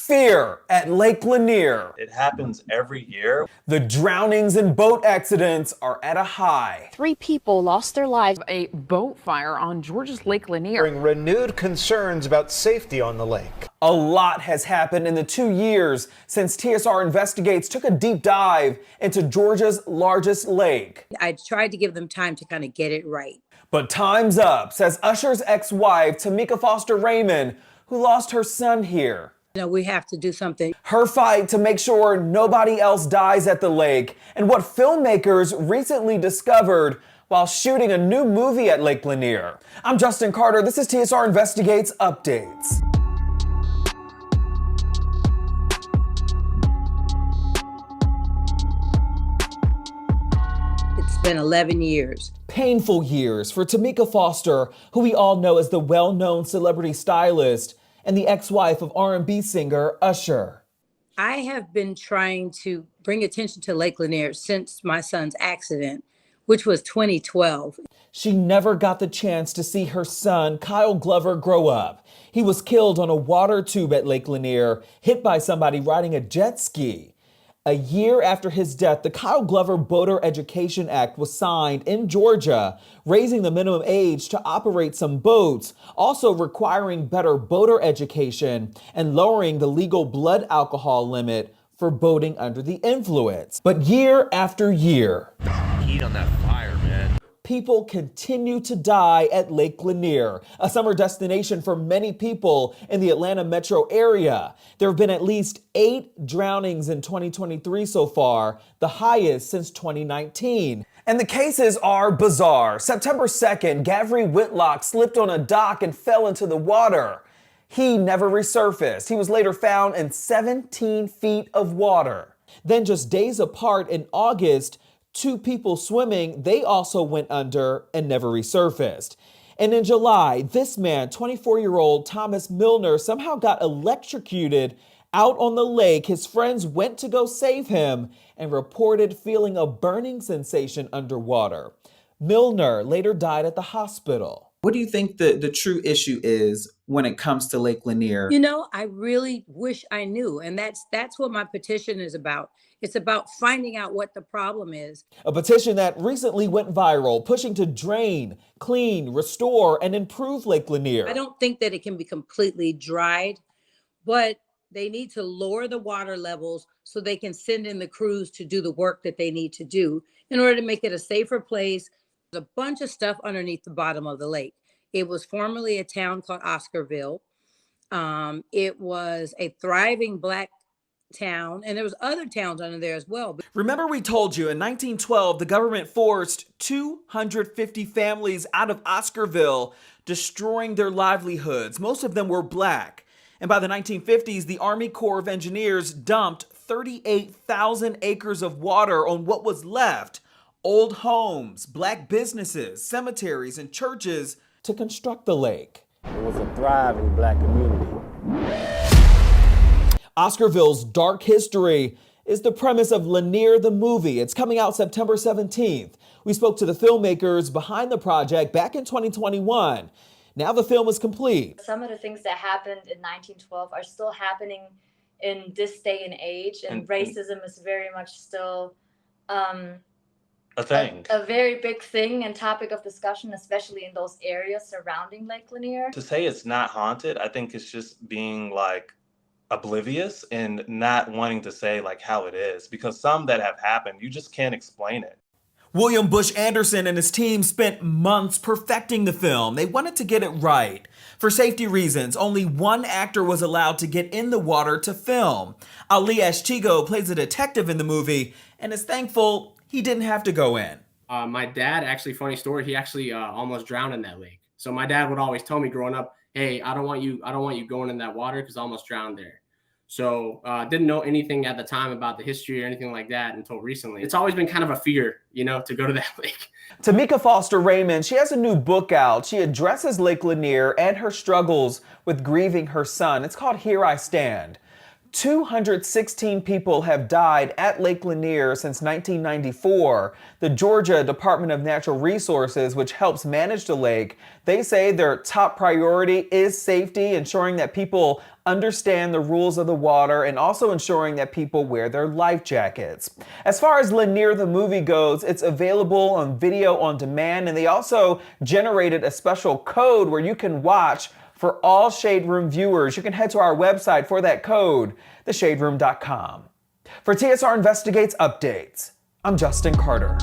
Fear at Lake Lanier. It happens every year. The drownings and boat accidents are at a high. 3 people lost their lives. A boat fire on Georgia's Lake Lanier. Renewed concerns about safety on the lake. A lot has happened in the 2 years since TSR Investigates took a deep dive into Georgia's largest lake. I tried to give them time to kind of get it right. But time's up, says Usher's ex-wife, Tameka Foster, who lost her son here. You know, we have to do something. Her fight to make sure nobody else dies at the lake, and what filmmakers recently discovered while shooting a new movie at Lake Lanier. I'm Justin Carter. This is TSR Investigates Updates. It's been 11 years. Painful years for Tameka Foster, who we all know as the well-known celebrity stylist and the ex-wife of R&B singer Usher. I have been trying to bring attention to Lake Lanier since my son's accident, which was 2012. She never got the chance to see her son, Kile Glover, grow up. He was killed on a water tube at Lake Lanier, hit by somebody riding a jet ski. A year after his death, the Kile Glover Boater Education Act was signed in Georgia, raising the minimum age to operate some boats, also requiring better boater education and lowering the legal blood alcohol limit for boating under the influence. But year after year, heat on that fire, man. People continue to die at Lake Lanier, a summer destination for many people in the Atlanta metro area. There have been at least 8 drownings in 2023 so far, the highest since 2019. And the cases are bizarre. September 2nd, Gavry Whitlock slipped on a dock and fell into the water. He never resurfaced. He was later found in 17 feet of water. Then just days apart in August, 2 people swimming, they also went under and never resurfaced. And in July, this man, 24-year-old Thomas Milner, somehow got electrocuted out on the lake. His friends went to go save him and reported feeling a burning sensation underwater. Milner later died at the hospital. What do you think the true issue is when it comes to Lake Lanier? You know, I really wish I knew. And that's what my petition is about. It's about finding out what the problem is. A petition that recently went viral, pushing to drain, clean, restore, and improve Lake Lanier. I don't think that it can be completely dried, but they need to lower the water levels so they can send in the crews to do the work that they need to do in order to make it a safer place. There's a bunch of stuff underneath the bottom of the lake. It was formerly a town called Oscarville. It was a thriving Black town, and there was other towns under there as well. Remember we told you in 1912, the government forced 250 families out of Oscarville, destroying their livelihoods. Most of them were Black. And by the 1950s, the Army Corps of Engineers dumped 38,000 acres of water on what was left. Old homes, Black businesses, cemeteries, and churches to construct the lake. It was a thriving Black community. Oscarville's dark history is the premise of Lanier the movie. It's coming out September 17th. We spoke to the filmmakers behind the project back in 2021. Now the film is complete. Some of the things that happened in 1912 are still happening in this day and age, and racism is very much still a thing. A very big thing and topic of discussion, especially in those areas surrounding Lake Lanier. To say it's not haunted, I think it's just being like oblivious and not wanting to say like how it is, because some that have happened, you just can't explain it. William Bush Anderson and his team spent months perfecting the film. They wanted to get it right. For safety reasons, only one actor was allowed to get in the water to film. Ali Ashtigo plays a detective in the movie and is thankful he didn't have to go in. My dad, actually, funny story, he actually almost drowned in that lake. So my dad would always tell me growing up, hey, I don't want you going in that water because I almost drowned there. So didn't know anything at the time about the history or anything like that until recently. It's always been kind of a fear, to go to that lake. Tameka Foster, she has a new book out. She addresses Lake Lanier and her struggles with grieving her son. It's called Here I Stand. 216 people have died at Lake Lanier since 1994. The Georgia Department of Natural Resources, which helps manage the lake, they say their top priority is safety, ensuring that people understand the rules of the water and also ensuring that people wear their life jackets. As far as Lanier the movie goes, it's available on video on demand, and they also generated a special code where you can watch for all Shade Room viewers. You can head to our website for that code, theshaderoom.com. For TSR Investigates Updates, I'm Justin Carter.